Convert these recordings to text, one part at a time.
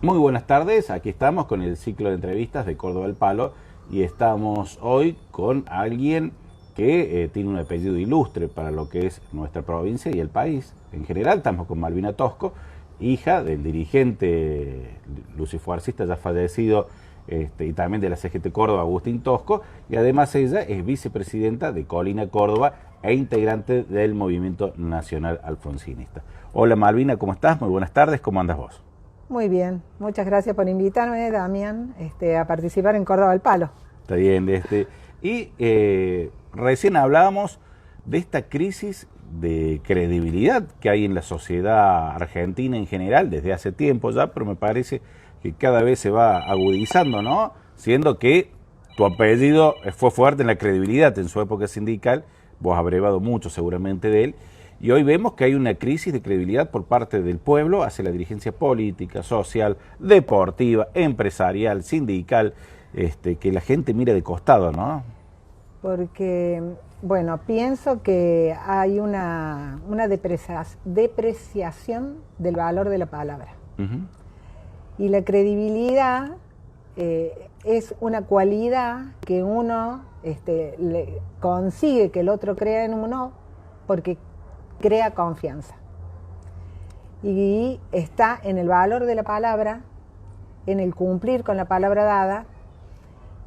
Muy buenas tardes, aquí estamos con el ciclo de entrevistas de Córdoba al Palo y estamos hoy con alguien que tiene un apellido ilustre para lo que es nuestra provincia y el país. En general estamos con Malvina Tosco, hija del dirigente lucifuarcista ya fallecido y también de la CGT Córdoba, Agustín Tosco, y además ella es vicepresidenta de Colina Córdoba e integrante del Movimiento Nacional Alfonsinista. Hola Malvina, ¿cómo estás? Muy buenas tardes, ¿cómo andas vos? Muy bien, muchas gracias por invitarme, Damián, a participar en Córdoba al Palo. Está bien, recién hablábamos de esta crisis de credibilidad que hay en la sociedad argentina en general desde hace tiempo ya, pero me parece que cada vez se va agudizando, ¿no? Siendo que tu apellido fue fuerte en la credibilidad en su época sindical, vos has abrevado mucho seguramente de él, y hoy vemos que hay una crisis de credibilidad por parte del pueblo hacia la dirigencia política, social, deportiva, empresarial, sindical, que la gente mira de costado, ¿no? Porque, bueno, pienso que hay una depreciación del valor de la palabra. Y la credibilidad es una cualidad que uno le consigue que el otro crea en uno porque crea confianza. Y está en el valor de la palabra, en el cumplir con la palabra dada,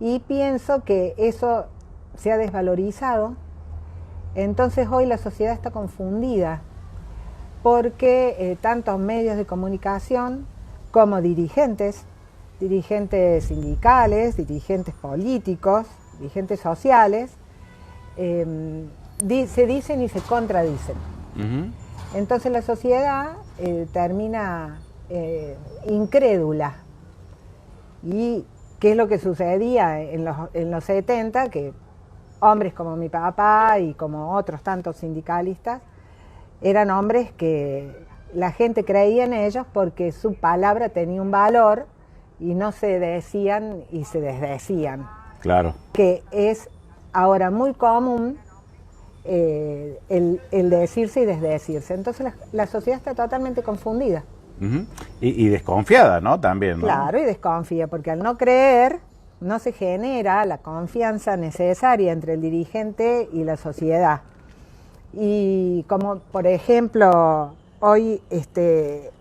y pienso que eso se ha desvalorizado. Entonces hoy la sociedad está confundida porque tantos medios de comunicación como dirigentes sindicales, dirigentes políticos, dirigentes sociales, se dicen y se contradicen. Entonces la sociedad termina incrédula. ¿Y qué es lo que sucedía en los 70? Que hombres como mi papá y como otros tantos sindicalistas eran hombres que la gente creía en ellos porque su palabra tenía un valor y no se decían y se desdecían. Claro. Que es ahora muy común el decirse y desdecirse. Entonces la sociedad está totalmente confundida. Y desconfiada, ¿no? También, ¿no? Claro, y desconfía, porque al no creer no se genera la confianza necesaria entre el dirigente y la sociedad. Y como, por ejemplo, hoy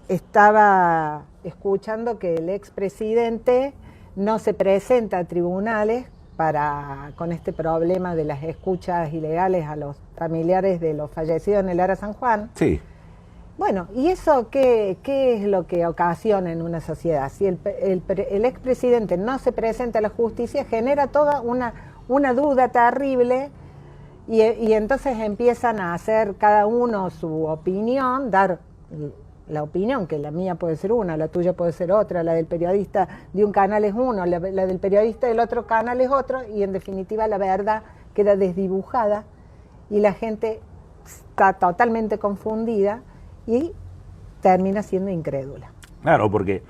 estaba escuchando que el expresidente no se presenta a tribunales con este problema de las escuchas ilegales a los familiares de los fallecidos en el Ara San Juan. Sí. Bueno, ¿y eso qué es lo que ocasiona en una sociedad? Si el expresidente no se presenta a la justicia, genera toda una duda terrible y entonces empiezan a hacer cada uno su opinión, dar la opinión, que la mía puede ser una, la tuya puede ser otra, la del periodista de un canal es uno, la del periodista del otro canal es otro, y en definitiva la verdad queda desdibujada y la gente está totalmente confundida y termina siendo incrédula. Claro, porque,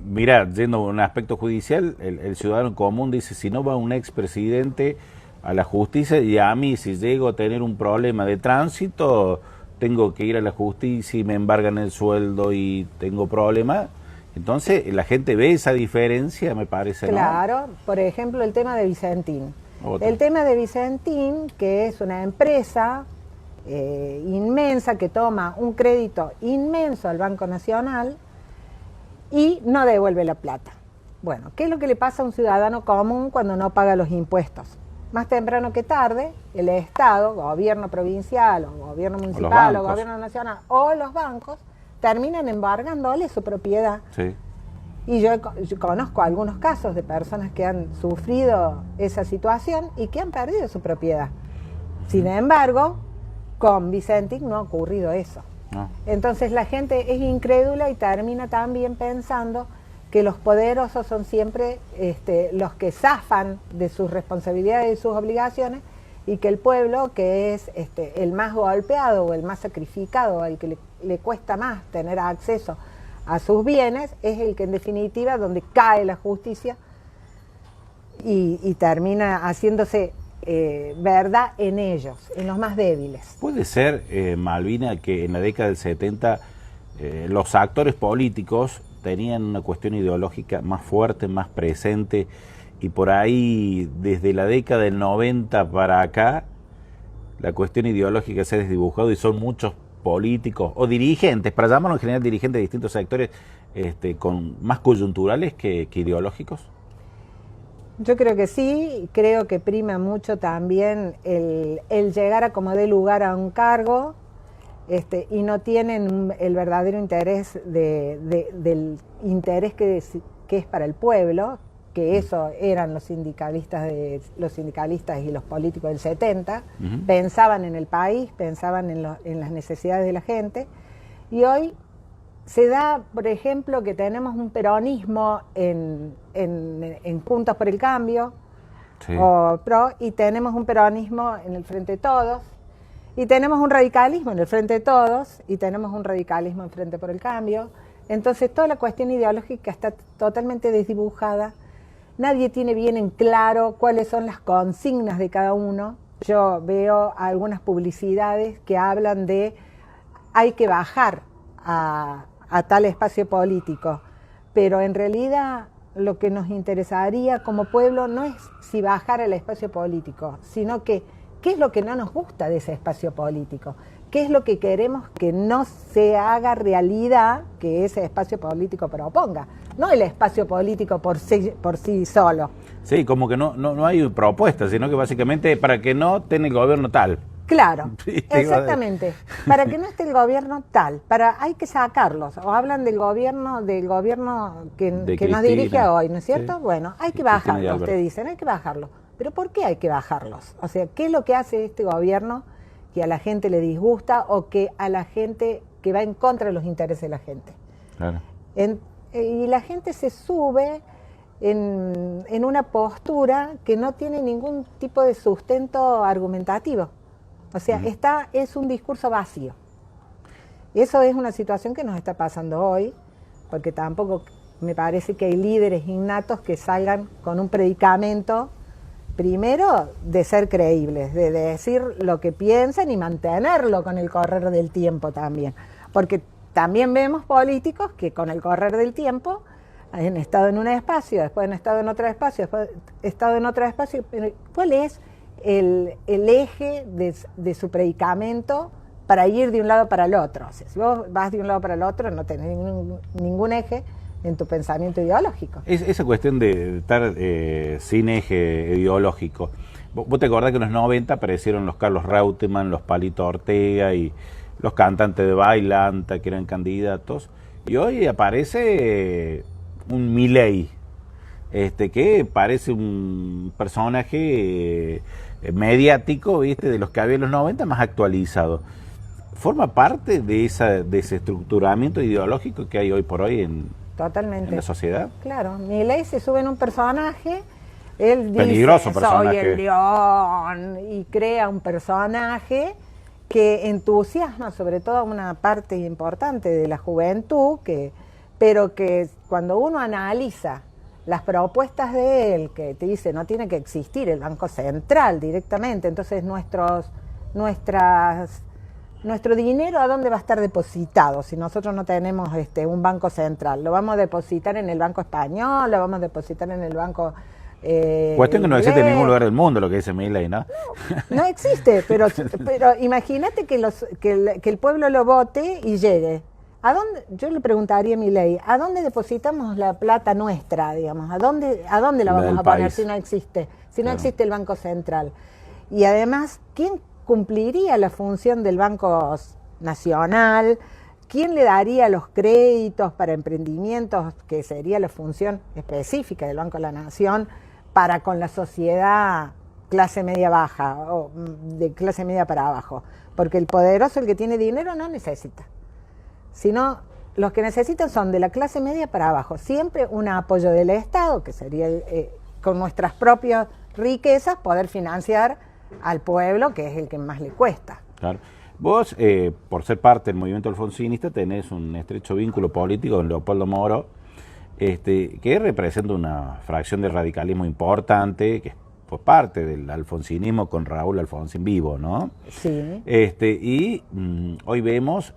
mira, yendo a un aspecto judicial, el ciudadano común dice, si no va un expresidente a la justicia, y a mí si llego a tener un problema de tránsito, tengo que ir a la justicia y me embargan el sueldo y tengo problemas. Entonces la gente ve esa diferencia, me parece, ¿no? Claro, por ejemplo el tema de Vicentín. El tema de Vicentín, que es una empresa inmensa que toma un crédito inmenso al Banco Nacional y no devuelve la plata. Bueno, ¿qué es lo que le pasa a un ciudadano común cuando no paga los impuestos? Más temprano que tarde, el Estado, gobierno provincial, o gobierno municipal, o gobierno nacional, o los bancos, terminan embargándole su propiedad. Sí. Y yo conozco algunos casos de personas que han sufrido esa situación y que han perdido su propiedad. Sin embargo, con Vicentín no ha ocurrido eso. No. Entonces la gente es incrédula y termina también pensando que los poderosos son siempre los que zafan de sus responsabilidades y sus obligaciones, y que el pueblo, que es el más golpeado o el más sacrificado, al que le cuesta más tener acceso a sus bienes, es el que en definitiva donde cae la justicia y termina haciéndose verdad en ellos, en los más débiles. ¿Puede ser, Malvina, que en la década del 70 los actores políticos tenían una cuestión ideológica más fuerte, más presente, y por ahí, desde la década del 90 para acá, la cuestión ideológica se ha desdibujado y son muchos políticos o dirigentes, para llamarlo en general dirigentes de distintos sectores, con más coyunturales que ideológicos? Yo creo que sí, creo que prima mucho también el llegar a como dé lugar a un cargo, y no tienen el verdadero interés del interés que es para el pueblo, que eso eran los sindicalistas y los políticos del 70, pensaban en el país, pensaban en las necesidades de la gente, y hoy se da, por ejemplo, que tenemos un peronismo en Juntos por el Cambio, sí, o PRO, y tenemos un peronismo en el Frente de Todos, y tenemos un radicalismo en el Frente de Todos, y tenemos un radicalismo en Frente por el Cambio. Entonces toda la cuestión ideológica está totalmente desdibujada, nadie tiene bien en claro cuáles son las consignas de cada uno. Yo veo algunas publicidades que hablan de hay que bajar a tal espacio político, pero en realidad lo que nos interesaría como pueblo no es si bajar al espacio político, sino que qué es lo que no nos gusta de ese espacio político, qué es lo que queremos que no se haga realidad que ese espacio político proponga, no el espacio político por sí solo. Sí, como que no hay propuestas, sino que básicamente para que no tenga el gobierno tal. Claro, sí, exactamente. Para que no esté el gobierno tal, hay que sacarlos. O hablan del gobierno que nos dirige hoy, ¿no es cierto? Sí. Bueno, hay que bajarlos, te dicen, hay que bajarlos. ¿Pero por qué hay que bajarlos? O sea, ¿qué es lo que hace este gobierno que a la gente le disgusta o que a la gente que va en contra de los intereses de la gente? Claro. Y la gente se sube en una postura que no tiene ningún tipo de sustento argumentativo. O sea, es un discurso vacío. Eso es una situación que nos está pasando hoy, porque tampoco me parece que hay líderes innatos que salgan con un predicamento, primero, de ser creíbles, de decir lo que piensan y mantenerlo con el correr del tiempo también. Porque también vemos políticos que con el correr del tiempo han estado en un espacio, después han estado en otro espacio, después han estado en otro espacio. ¿Cuál es el eje de su predicamento para ir de un lado para el otro? O sea, si vos vas de un lado para el otro, no tenés ningún eje en tu pensamiento ideológico. Esa cuestión de estar sin eje ideológico. ¿Vos te acordás que en los 90 aparecieron los Carlos Reutemann, los Palito Ortega y los cantantes de Bailanta, que eran candidatos? Y hoy aparece un Milei, que parece un personaje mediático, ¿viste?, de los que había en los 90, más actualizado. ¿Forma parte de ese estructuramiento ideológico que hay hoy por hoy en la sociedad? Claro, Milei se sube en un personaje, él peligroso dice, personaje. Soy el león, y crea un personaje que entusiasma sobre todo a una parte importante de la juventud, pero que cuando uno analiza las propuestas de él, que te dice no tiene que existir el Banco Central directamente, entonces nuestro dinero, ¿a dónde va a estar depositado si nosotros no tenemos un Banco Central? ¿Lo vamos a depositar en el Banco Español? ¿Lo vamos a depositar en el Banco cuestión que no existe en ningún lugar del mundo, lo que dice Milei, ¿no? No existe, pero imagínate que el pueblo lo vote y llegue. ¿A dónde? Yo le preguntaría a Milei, ¿a dónde depositamos la plata nuestra, digamos? ¿A dónde la vamos a poner si no existe? Si no existe el Banco Central. Y además, ¿quién cumpliría la función del Banco Nacional? ¿Quién le daría los créditos para emprendimientos, que sería la función específica del Banco de la Nación, para con la sociedad clase media baja o de clase media para abajo? Porque el poderoso, el que tiene dinero, no necesita. Sino los que necesitan son de la clase media para abajo. Siempre un apoyo del Estado, que sería con nuestras propias riquezas poder financiar al pueblo, que es el que más le cuesta. Claro. Vos, por ser parte del movimiento alfonsinista, tenés un estrecho vínculo político con Leopoldo Moro, que representa una fracción de radicalismo importante, que fue parte del alfonsinismo con Raúl Alfonsín vivo, ¿no? Sí. Y hoy vemos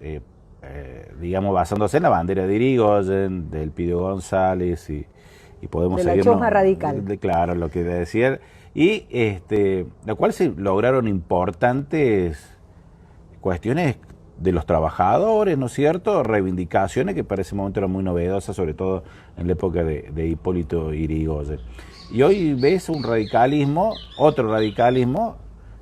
digamos, basándose en la bandera de Irigoyen, del Pidio González y podemos de la seguir. chusma radical. Claro, lo que decía. Y la cual se lograron importantes cuestiones de los trabajadores, ¿no es cierto? Reivindicaciones que para ese momento eran muy novedosas, sobre todo en la época de Hipólito Yrigoyen. Y hoy ves un radicalismo, otro radicalismo,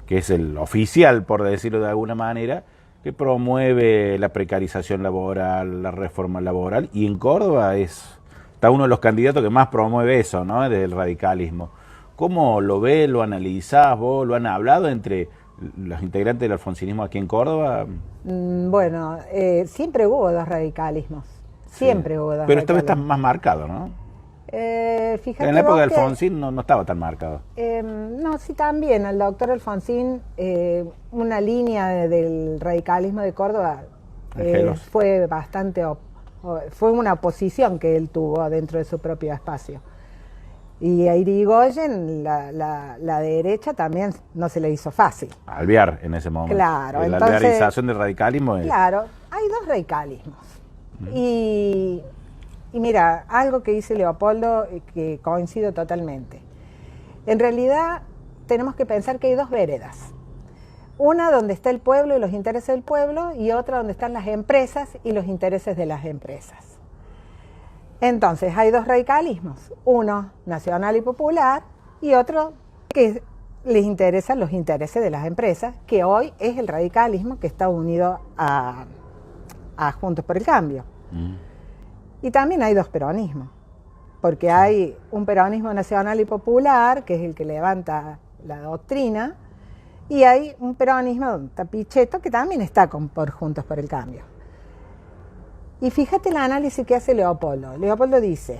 que es el oficial, por decirlo de alguna manera, que promueve la precarización laboral, la reforma laboral, y en Córdoba está uno de los candidatos que más promueve eso, ¿no? Del radicalismo. ¿Cómo lo ves, lo analizás vos, lo han hablado entre los integrantes del alfonsinismo aquí en Córdoba? Bueno, siempre hubo dos radicalismos, siempre hubo dos Pero esta vez radicalismos. está más marcado, ¿no? Fíjate en la época de vos que, Alfonsín no estaba tan marcado. no, sí, también, el doctor Alfonsín, una línea del radicalismo de Córdoba fue bastante, fue una oposición que él tuvo dentro de su propio espacio. Y a Yrigoyen, la derecha también no se le hizo fácil. Alvear en ese momento. Claro. La alvearización del radicalismo es... Claro, hay dos radicalismos. Y mira, algo que dice Leopoldo, que coincido totalmente. En realidad tenemos que pensar que hay dos veredas. Una donde está el pueblo y los intereses del pueblo, y otra donde están las empresas y los intereses de las empresas. Entonces hay dos radicalismos, uno nacional y popular y otro que les interesan los intereses de las empresas, que hoy es el radicalismo que está unido a Juntos por el Cambio. Y también hay dos peronismos, porque hay un peronismo nacional y popular, que es el que levanta la doctrina, y hay un peronismo Pichetto que también está por Juntos por el Cambio. Y fíjate el análisis que hace Leopoldo. Leopoldo dice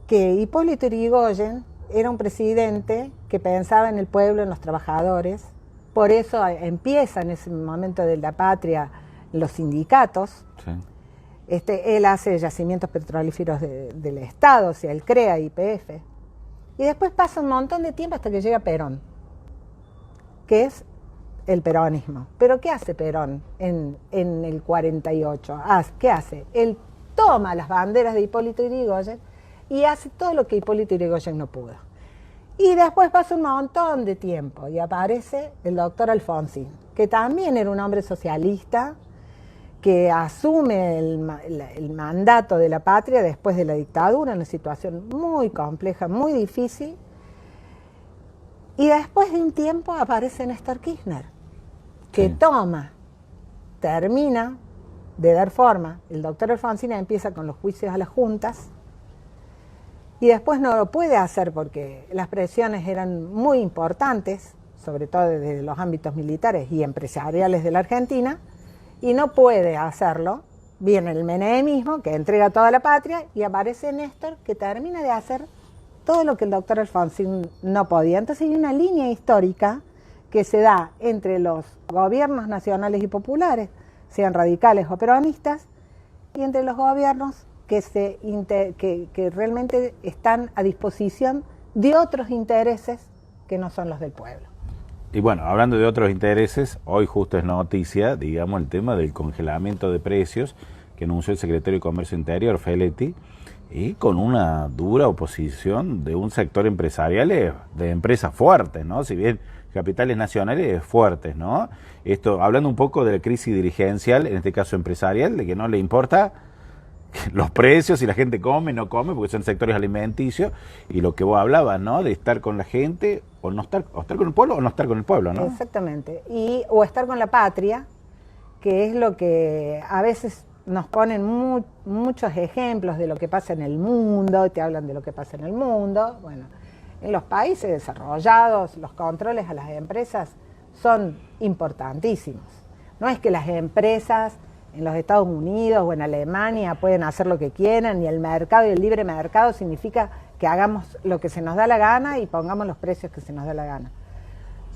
que Hipólito Yrigoyen era un presidente que pensaba en el pueblo, en los trabajadores. Por eso empieza en ese momento de la patria los sindicatos. Sí. Él hace yacimientos petrolíferos del Estado, o sea, él crea YPF. Y después pasa un montón de tiempo hasta que llega Perón, que es el peronismo. ¿Pero qué hace Perón en el 48? ¿Qué hace? Él toma las banderas de Hipólito Yrigoyen y hace todo lo que Hipólito Yrigoyen no pudo. Y después pasa un montón de tiempo y aparece el doctor Alfonsín, que también era un hombre socialista, que asume el mandato de la patria después de la dictadura, en una situación muy compleja, muy difícil. Y después de un tiempo aparece Néstor Kirchner, que termina de dar forma. El doctor Alfonsín empieza con los juicios a las juntas y después no lo puede hacer porque las presiones eran muy importantes, sobre todo desde los ámbitos militares y empresariales de la Argentina, y no puede hacerlo. Viene el menemismo, que entrega toda la patria, y aparece Néstor, que termina de hacer todo lo que el doctor Alfonsín no podía. Entonces hay una línea histórica que se da entre los gobiernos nacionales y populares, sean radicales o peronistas, y entre los gobiernos que realmente están a disposición de otros intereses que no son los del pueblo. Y bueno, hablando de otros intereses, hoy justo es noticia, digamos, el tema del congelamiento de precios que anunció el secretario de Comercio Interior, Feletti, y con una dura oposición de un sector empresarial de empresas fuertes, ¿no? Si bien capitales nacionales fuertes, ¿no? Esto, hablando un poco de la crisis dirigencial, en este caso empresarial, de que no le importa los precios, si la gente come, no come, porque son sectores alimenticios, y lo que vos hablabas, ¿no? De estar con la gente, o no estar, o estar con el pueblo, o no estar con el pueblo, ¿no? Exactamente, o estar con la patria, que es lo que a veces nos ponen muchos ejemplos de lo que pasa en el mundo, te hablan de lo que pasa en el mundo. Bueno, en los países desarrollados los controles a las empresas son importantísimos. No es que las empresas en los Estados Unidos o en Alemania pueden hacer lo que quieran, y el mercado y el libre mercado significa que hagamos lo que se nos da la gana y pongamos los precios que se nos da la gana.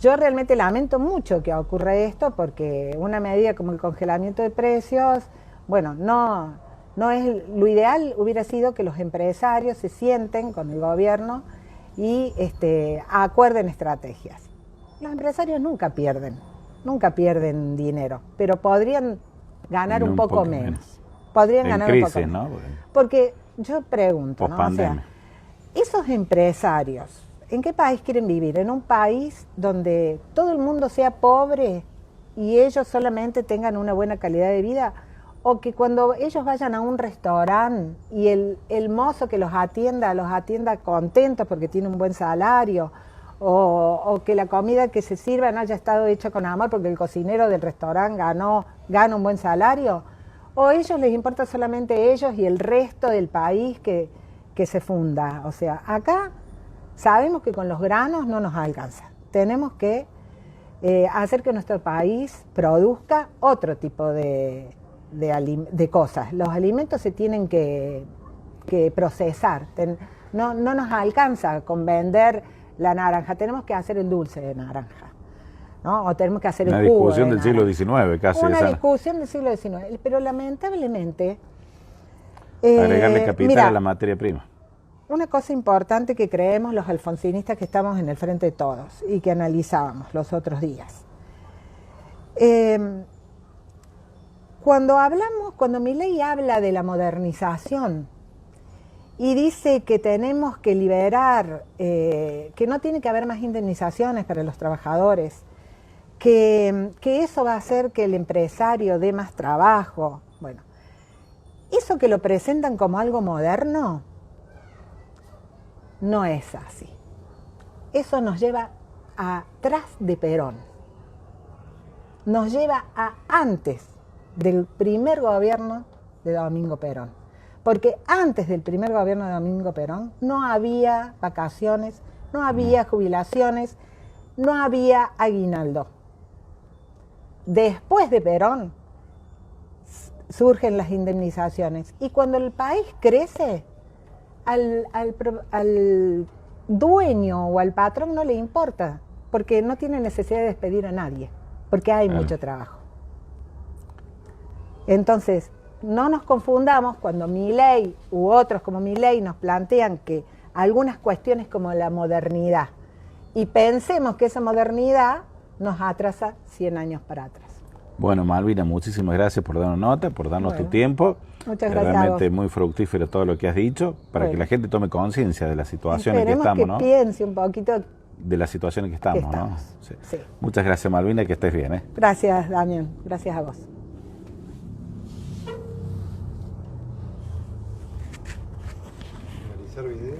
Yo realmente lamento mucho que ocurra esto, porque una medida como el congelamiento de precios, bueno, no es lo ideal. Hubiera sido que los empresarios se sienten con el gobierno y acuerden estrategias. Los empresarios nunca pierden dinero, pero podrían ganar un poco menos. Podrían ganar un poco menos. ¿No? Porque yo pregunto, ¿no? O sea, esos empresarios, ¿en qué país quieren vivir? ¿En un país donde todo el mundo sea pobre y ellos solamente tengan una buena calidad de vida? ¿O que cuando ellos vayan a un restaurante y el mozo que los atienda contentos porque tiene un buen salario? O que la comida que se sirva no haya estado hecha con amor porque el cocinero del restaurante gana un buen salario? ¿O a ellos les importa solamente ellos y el resto del país que se funda? O sea, acá sabemos que con los granos no nos alcanza. Tenemos que hacer que nuestro país produzca otro tipo de cosas. Los alimentos se tienen que procesar. No nos alcanza con vender la naranja, tenemos que hacer el dulce de naranja, ¿no? O tenemos que hacer el jugo. Una discusión del siglo XIX, casi. Una discusión del siglo XIX, pero lamentablemente... agregarle capital a la materia prima. Una cosa importante que creemos los alfonsinistas que estamos en el Frente de Todos y que analizábamos los otros días. Cuando Milei habla de la modernización y dice que tenemos que liberar, que no tiene que haber más indemnizaciones para los trabajadores, que eso va a hacer que el empresario dé más trabajo. Bueno, eso que lo presentan como algo moderno, no es así. Eso nos lleva atrás de Perón. Nos lleva a antes del primer gobierno de Domingo Perón. Porque antes del primer gobierno de Domingo Perón no había vacaciones, no había jubilaciones, no había aguinaldo. Después de Perón surgen las indemnizaciones. Y cuando el país crece, al dueño o al patrón no le importa, porque no tiene necesidad de despedir a nadie, porque hay mucho trabajo. Entonces, no nos confundamos cuando Milei u otros como Milei nos plantean que algunas cuestiones como la modernidad, y pensemos que esa modernidad nos atrasa 100 años para atrás. Bueno, Malvina, muchísimas gracias por darnos nota, por darnos tu tiempo. Muchas gracias. Realmente muy fructífero todo lo que has dicho, para que la gente tome conciencia de la situación en que estamos, que piense un poquito de la situación en que estamos, ¿no? Sí. Sí. Muchas gracias, Malvina, que estés bien, ¿eh? Gracias, Damián. Gracias a vos. Finalizar video.